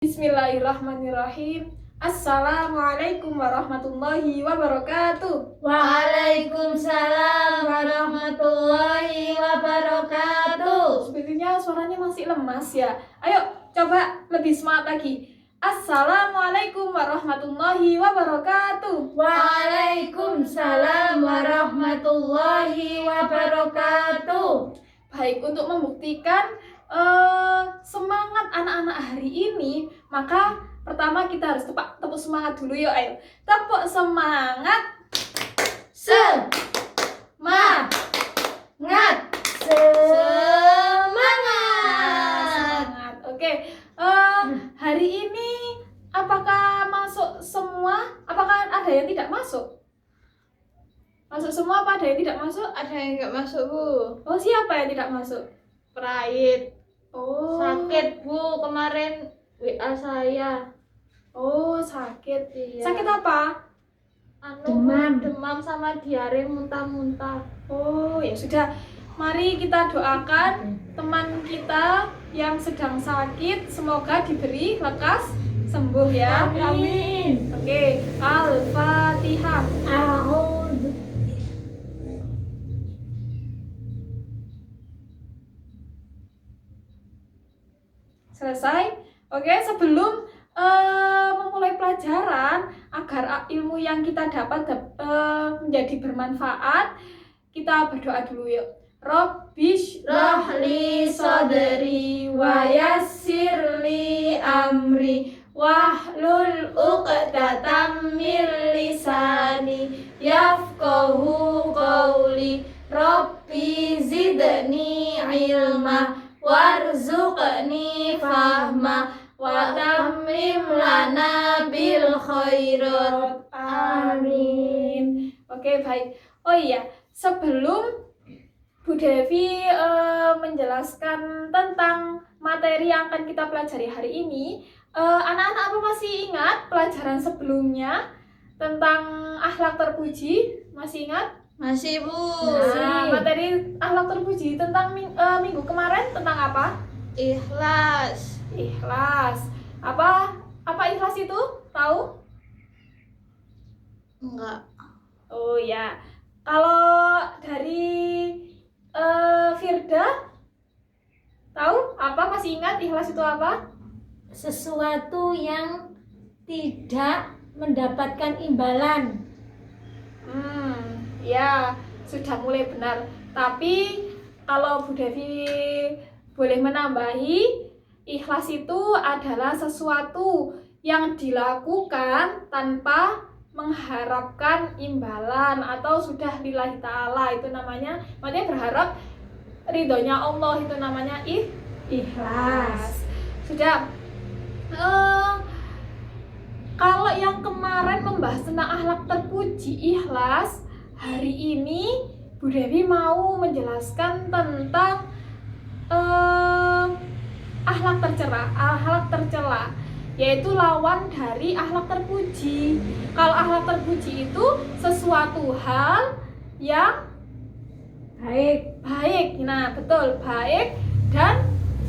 Bismillahirrahmanirrahim. Assalamualaikum warahmatullahi wabarakatuh. Waalaikumsalam warahmatullahi wabarakatuh. Sepertinya suaranya masih lemas ya. Ayo coba lebih semangat lagi. Assalamualaikum warahmatullahi wabarakatuh. Waalaikumsalam warahmatullahi wabarakatuh. Baik, untuk membuktikan semangat anak-anak hari ini, maka pertama kita harus tepuk semangat dulu yuk. Ayo tepuk semangat. Semangat. Semangat. Oke. Hari ini apakah masuk semua? Apakah ada yang tidak masuk? Masuk semua apa ada yang tidak masuk? Ada yang nggak masuk, Bu? Oh, siapa yang tidak masuk? Pride. Oh. Sakit, Bu, kemarin WA saya. Oh, sakit. Iya. Sakit apa? Demam sama diare muntah-muntah. Oh, ya sudah. Mari kita doakan teman kita yang sedang sakit, semoga diberi lekas sembuh ya. Amin. Oke, Al-Fatihah. Selesai. Oke, sebelum memulai pelajaran, agar ilmu yang kita dapat menjadi bermanfaat, kita berdoa dulu yuk. Rabbish Rahli sadri wa yassirli amri wahlul uqdatam min lisani yafqahu qawli Rabbi zidni ilma warzuqni fahma wa tammim lana bil khairat. Amin. Oke, baik. Oh iya, sebelum Bu Devi menjelaskan tentang materi yang akan kita pelajari hari ini, anak-anak apa masih ingat pelajaran sebelumnya tentang akhlak terpuji? Masih ingat? Masih, Bu. Nah, materi akhlak terpuji tentang minggu kemarin tentang apa? Ikhlas. Ikhlas. Apa ikhlas itu? Tahu? Enggak. Oh ya. Kalau dari Firda tahu apa? Masih ingat ikhlas itu apa? Sesuatu yang tidak mendapatkan imbalan. Ya, sudah mulai benar. Tapi kalau Bu Devi boleh menambahi, ikhlas itu adalah sesuatu yang dilakukan tanpa mengharapkan imbalan atau sudah lillahi ta'ala, itu namanya berharap ridhonya Allah, itu namanya ikhlas. Sudah. Kalau yang kemarin membahas tentang akhlak terpuji ikhlas, hari ini Bu Devi mau menjelaskan tentang akhlak tercela, yaitu lawan dari akhlak terpuji. Kalau akhlak terpuji itu sesuatu hal yang baik. Nah, betul, baik dan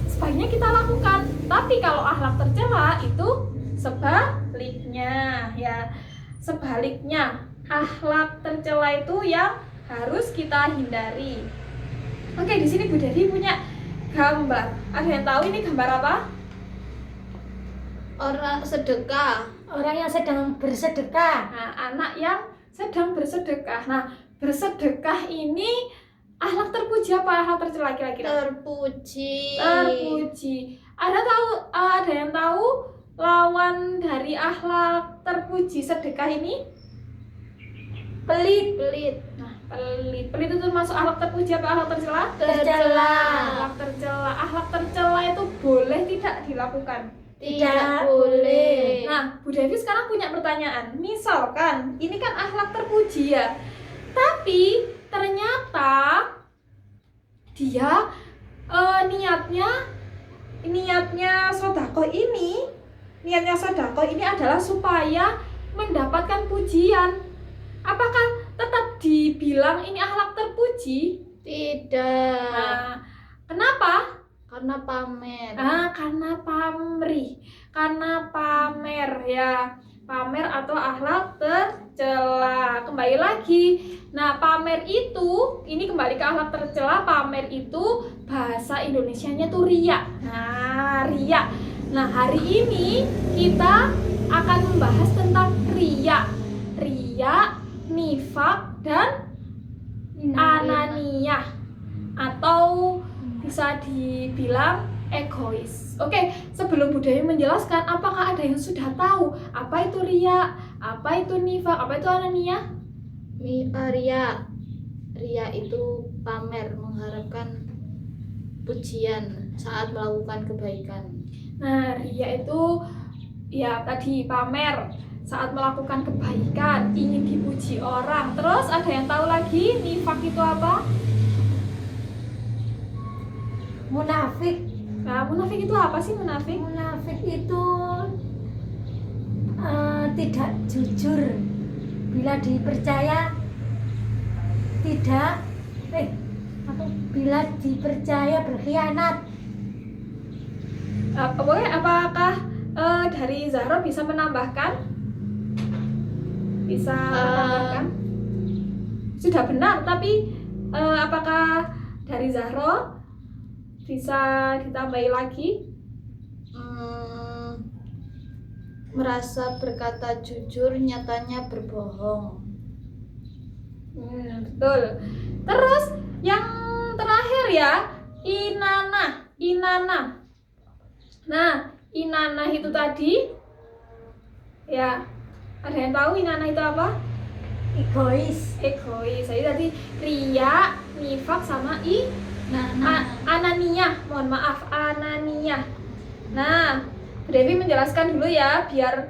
sebaiknya kita lakukan. Tapi kalau akhlak tercela itu sebaliknya ya. Sebaliknya, akhlak tercela itu yang harus kita hindari. Oke, di sini Bu Devi punya gambar. Ada yang tahu ini gambar apa? Orang sedekah. Orang yang sedang bersedekah. Nah, anak yang sedang bersedekah. Nah, bersedekah ini akhlak terpuji apa akhlak tercela kira-kira? Terpuji. Ada yang tahu lawan dari akhlak terpuji sedekah ini? Pelit. Nah, pelit itu termasuk akhlak terpuji apa akhlak tercela? Tercela. Akhlak tercela itu boleh tidak dilakukan? Tidak boleh. Nah, Bu Devi sekarang punya pertanyaan. Misalkan ini kan akhlak terpuji ya, tapi ternyata dia niatnya sedekah ini adalah supaya mendapatkan pujian. Apakah tetap dibilang ini akhlak terpuji? Tidak. Nah, kenapa? Karena pamer. Karena pamrih, karena pamer ya, pamer atau akhlak tercela. Kembali lagi, nah pamer itu, ini kembali ke akhlak tercela. Pamer itu bahasa Indonesianya tuh riya. Nah riya. Nah hari ini kita akan membahas tentang riya, nifak dan ananiyah, atau bisa dibilang egois. Oke, sebelum Bu Devi menjelaskan, apakah ada yang sudah tahu apa itu riya, apa itu nifak, apa itu ananiyah? Ria itu pamer, mengharapkan pujian saat melakukan kebaikan. Nah, riya itu ya tadi pamer saat melakukan kebaikan, ingin dipuji orang. Terus ada yang tahu lagi nifak itu apa? Munafik. Nah, munafik itu apa sih munafik? Munafik itu tidak jujur. Bila dipercaya tidak bila dipercaya berkhianat. Apakah dari Zahro bisa menambahkan? Bisa menambahkan? Sudah benar, tapi apakah dari Zahro bisa ditambahi lagi? Merasa berkata jujur, nyatanya berbohong. Betul. Terus yang terakhir ya, inanah. Nah, inanah itu tadi ya, ada yang tahu inanah itu apa? Egois. Jadi tadi riya, nifak sama ananiyah. Mohon maaf, ananiyah. Nah, Bu Devi menjelaskan dulu ya, biar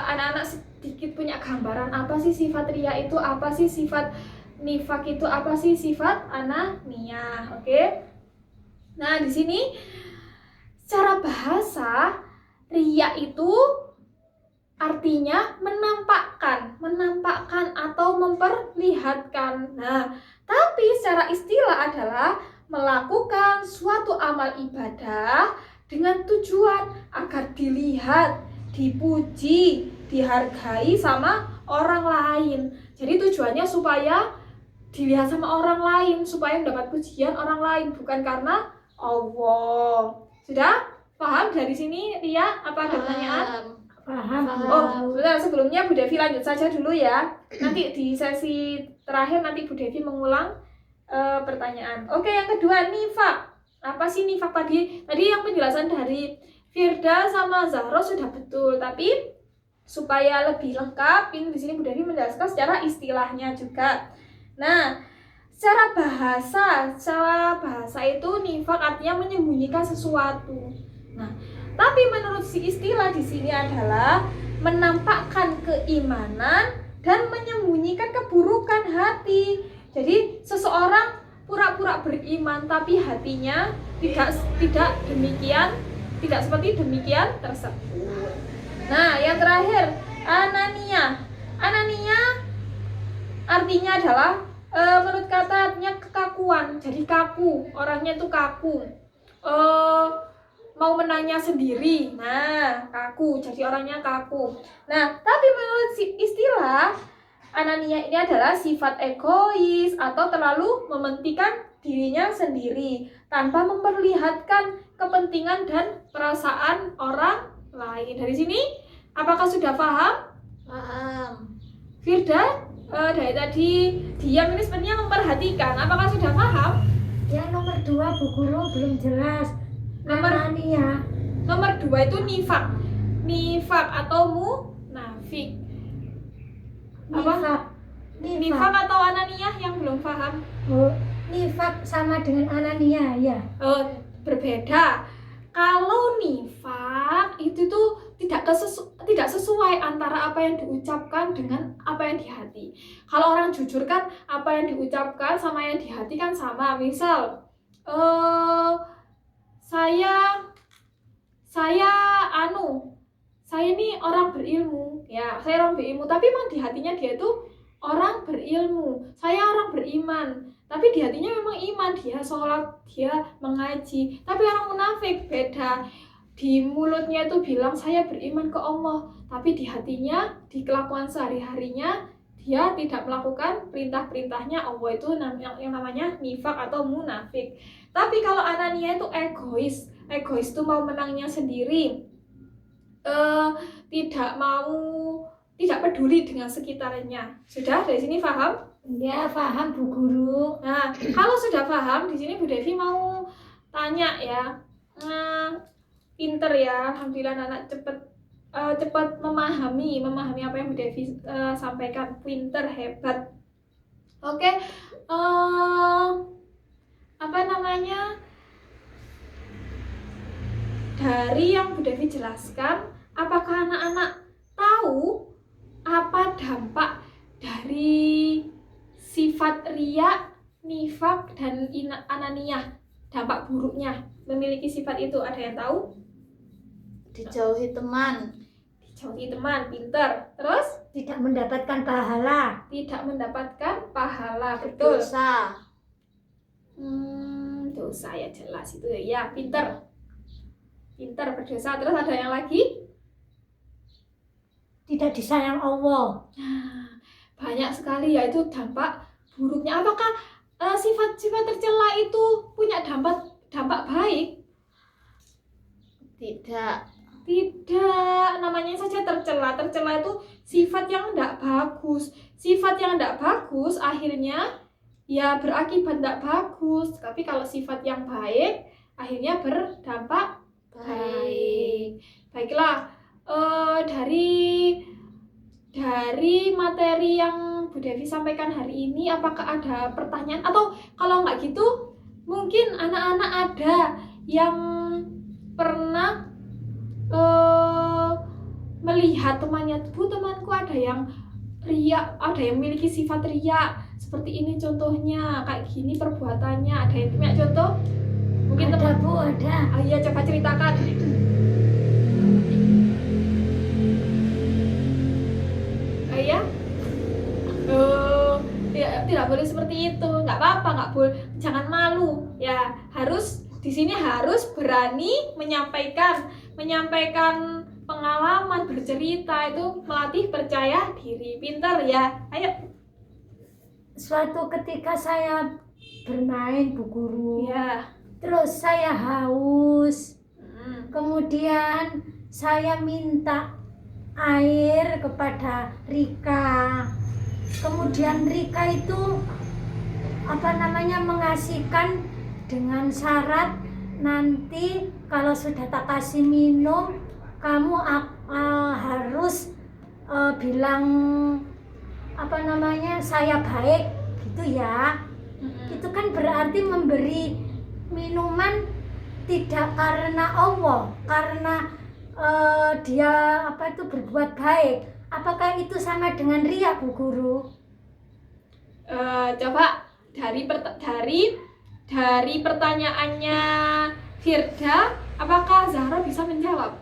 anak-anak sedikit punya gambaran apa sih sifat riya itu, apa sih sifat nifak itu, apa sih sifat ananiyah. Oke. Nah, di sini secara bahasa riya itu artinya menampakkan atau memperlihatkan. Nah, tapi secara istilah adalah melakukan suatu amal ibadah dengan tujuan agar dilihat, dipuji, dihargai sama orang lain. Jadi tujuannya supaya dilihat sama orang lain, supaya mendapat pujian orang lain, bukan karena Allah. Sudah paham dari sini, Ria? Apa ada pertanyaan? Paham. Oh, sebentar, sebelumnya Bu Devi lanjut saja dulu ya. Nanti di sesi terakhir nanti Bu Devi mengulang pertanyaan. Oke, yang kedua nifak. Apa sih nifak tadi? Tadi yang penjelasan dari Firda sama Zahro sudah betul, tapi supaya lebih lengkap, ini di sini Bu Devi menjelaskan secara istilahnya juga. Nah, secara bahasa itu nifak artinya menyembunyikan sesuatu. Nah, tapi menurut si istilah di sini adalah menampakkan keimanan dan menyembunyikan keburukan hati. Jadi seseorang pura-pura beriman tapi hatinya tidak seperti demikian tersebut. Nah, yang terakhir ananiyah. Ananiyah artinya adalah menurut kata artinya kekakuan. Jadi kaku, orangnya itu kaku. Mau menanya sendiri. Nah, kaku. Jadi orangnya kaku. Nah, tapi menurut istilah ananiyah ini adalah sifat egois atau terlalu mementingkan dirinya sendiri tanpa memperlihatkan kepentingan dan perasaan orang lain. Dari sini, apakah sudah paham? Paham. Firda, dari tadi diam ini sebenarnya memperhatikan. Apakah sudah paham? Yang nomor 2 Bu Guru belum jelas. Ananiyah. Nomor 2 itu nifak atau munafik. Nifak atau ananiyah yang belum paham? Nifak sama dengan ananiyah ya. Berbeda. Kalau nifak itu tuh tidak sesuai antara apa yang diucapkan dengan apa yang di hati. Kalau orang jujur kan apa yang diucapkan sama yang di hati kan sama. Misal saya ini orang berilmu, ya saya orang berilmu, tapi memang di hatinya dia tuh orang berilmu, saya orang beriman, tapi di hatinya memang iman, dia sholat, dia mengaji. Tapi orang munafik beda, di mulutnya itu bilang saya beriman ke Allah, tapi di hatinya, di kelakuan sehari-harinya dia tidak melakukan perintah-perintahnya Allah. Itu yang namanya nifak atau munafik. Tapi kalau Anania itu egois itu mau menangnya sendiri, tidak peduli dengan sekitarnya. Sudah dari sini paham? Ya, paham Bu Guru. Nah, kalau sudah paham, di sini Bu Devi mau tanya ya. Pinter ya, alhamdulillah anak cepat memahami apa yang Bu Devi sampaikan. Pinter, hebat. Oke, apa namanya? Dari yang Bu Devi jelaskan, apakah anak-anak tahu apa dampak dari sifat riya, nifak, dan ananiyah? Dampak buruknya memiliki sifat itu, ada yang tahu? Dijauhi teman. Dijauhi teman, pinter. Terus? Tidak mendapatkan pahala. Tidak mendapatkan pahala, betul. Dosa. Dosa ya jelas itu ya, pinter. Pinter, berdosa. Terus ada yang lagi? Tidak disayang Allah. Banyak sekali ya itu dampak buruknya. Apakah sifat-sifat tercela itu punya dampak baik? Tidak. Tidak, namanya saja tercela. Tercela itu sifat yang tidak bagus. Sifat yang tidak bagus akhirnya ya berakibat tidak bagus. Tapi kalau sifat yang baik akhirnya berdampak baik. Baiklah, dari materi yang Bu Devi sampaikan hari ini, apakah ada pertanyaan? Atau kalau nggak gitu, mungkin anak-anak ada yang pernah melihat temannya, Bu, temanku ada yang riya, ada yang memiliki sifat riya seperti ini contohnya, kayak gini perbuatannya. Ada yang punya contoh? Mungkin Ada teman. Bu, ada. Iya, coba ceritakan. Iya. Tidak boleh seperti itu, nggak apa-apa, nggak boleh, jangan malu ya. Harus di sini harus berani menyampaikan pengalaman, bercerita, itu melatih percaya diri. Pintar ya, ayo. Suatu ketika saya bermain Bu Guru, Ya. terus saya haus, kemudian saya minta air kepada Rika, kemudian Rika itu mengasihkan dengan syarat nanti kalau sudah tak kasih minum kamu harus bilang saya baik gitu ya. Itu kan berarti memberi minuman tidak karena Allah, karena dia berbuat baik. Apakah itu sama dengan riya Bu Guru? Coba dari pertanyaannya Firda, apakah Zahra bisa menjawab?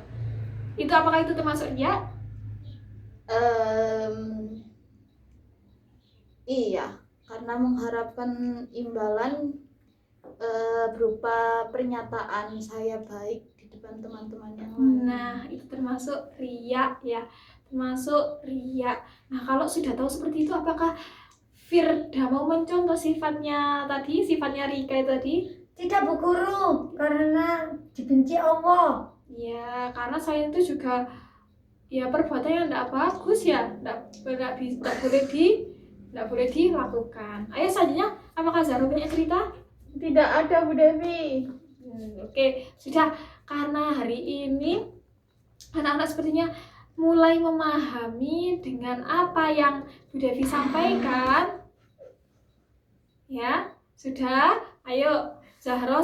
Apakah itu termasuk riya? Iya, karena mengharapkan imbalan berupa pernyataan saya baik di depan teman-teman yang lain. Nah, itu termasuk riya ya, termasuk riya. Nah, kalau sudah tahu seperti itu, apakah Firda mau mencontoh sifatnya Rika itu tadi? Tidak Bu Guru, karena dibenci Allah. Ya, karena saya itu juga ya perbuatan yang tidak bagus ya, tidak boleh dilakukan. Ayo selanjutnya, apakah Zahra punya cerita? Tidak ada Bu Devi. Oke, sudah. Karena hari ini anak-anak sepertinya mulai memahami dengan apa yang Bu Devi sampaikan. Ya, sudah. Ayo, Zahra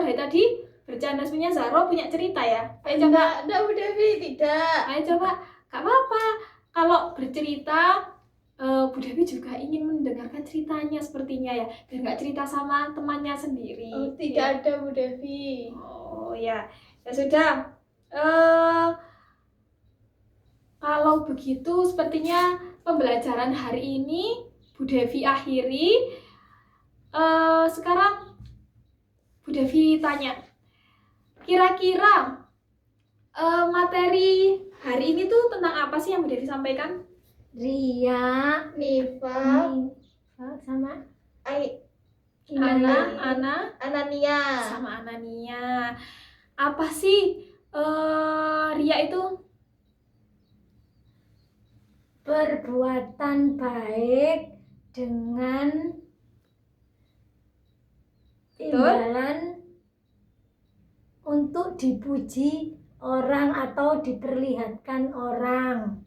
dari tadi bercanda, sebenarnya Zahra punya cerita ya. Ayo coba. Tidak ada Bu Devi, tidak. Ayo coba, gak apa-apa. Kalau bercerita, Bu Devi juga ingin mendengarkan ceritanya sepertinya ya, biar nggak cerita sama temannya sendiri. Oh, tidak ada Bu Devi. Oh ya, ya sudah. Kalau begitu, sepertinya pembelajaran hari ini Bu Devi akhiri. Sekarang Bu Devi tanya, kira-kira materi hari ini tuh tentang apa sih yang Bu Devi sampaikan? Ria, Nifak, sama Anania. Sama Anania. Apa sih Ria itu? perbuatan baik dengan imbalan untuk dipuji orang atau diperlihatkan orang.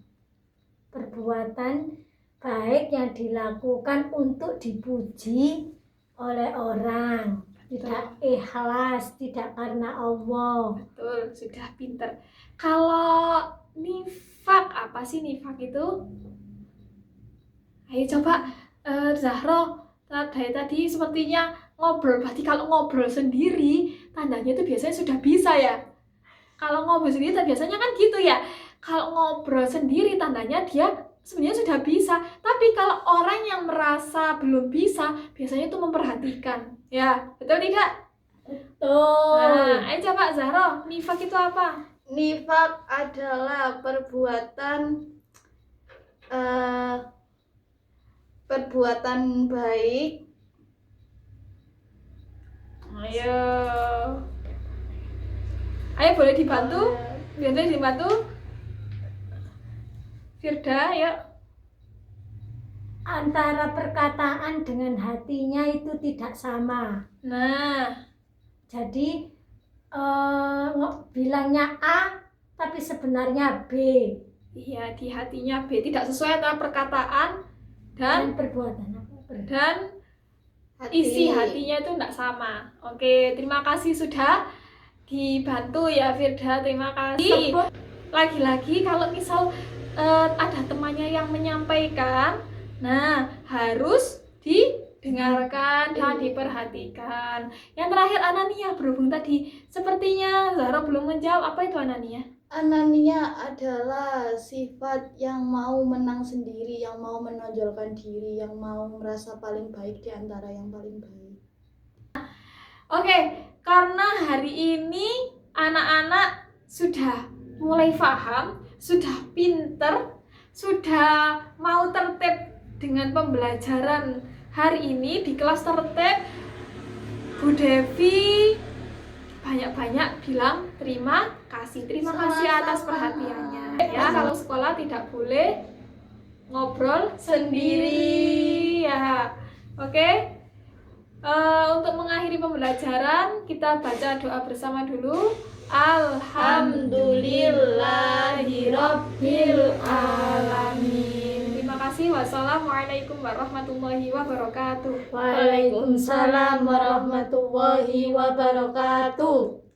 Perbuatan baik yang dilakukan untuk dipuji oleh orang, tidak ikhlas, tidak karena Allah. Betul, sudah pinter. Kalau nifak, apa sih nifak itu? Ayo coba Zahro, dari tadi sepertinya ngobrol. Berarti kalau ngobrol sendiri, tandanya itu biasanya sudah bisa ya. Kalau ngobrol sendiri biasanya kan gitu ya. Kalau ngobrol sendiri tandanya dia sebenarnya sudah bisa. Tapi kalau orang yang merasa belum bisa, biasanya itu memperhatikan. Ya, betul tidak? Nah, ayo coba Zahro, nifak itu apa? Nifak adalah perbuatan baik. Ayo boleh dibantu? Boleh dibantu? Firda, yuk. Antara perkataan dengan hatinya itu tidak sama. Nah, Jadi bilangnya A tapi sebenarnya B. iya, di hatinya B, tidak sesuai antara perkataan Dan dan perbuatan apa? isi hatinya itu tidak sama. Oke, terima kasih sudah dibantu ya Firda, terima kasih. Lagi-lagi kalau misal ada temannya yang menyampaikan, nah harus didengarkan dan diperhatikan. Yang terakhir Anania, berhubung tadi sepertinya Zahra belum menjawab, apa itu Anania? Anania adalah sifat yang mau menang sendiri, yang mau menonjolkan diri, yang mau merasa paling baik di antara yang paling baik. Oke, karena hari ini anak-anak sudah mulai paham, sudah pinter, sudah mau tertib dengan pembelajaran hari ini di kelas tertib, Bu Devi banyak-banyak bilang terima kasih. Terima kasih atas perhatiannya. Ya, kalau sekolah tidak boleh ngobrol sendiri ya. Oke. Untuk mengakhiri pembelajaran, kita baca doa bersama dulu. Alhamdulillahirabbil alamin. Terima kasih. Wassalamualaikum warahmatullahi wabarakatuh. Waalaikumsalam warahmatullahi wabarakatuh.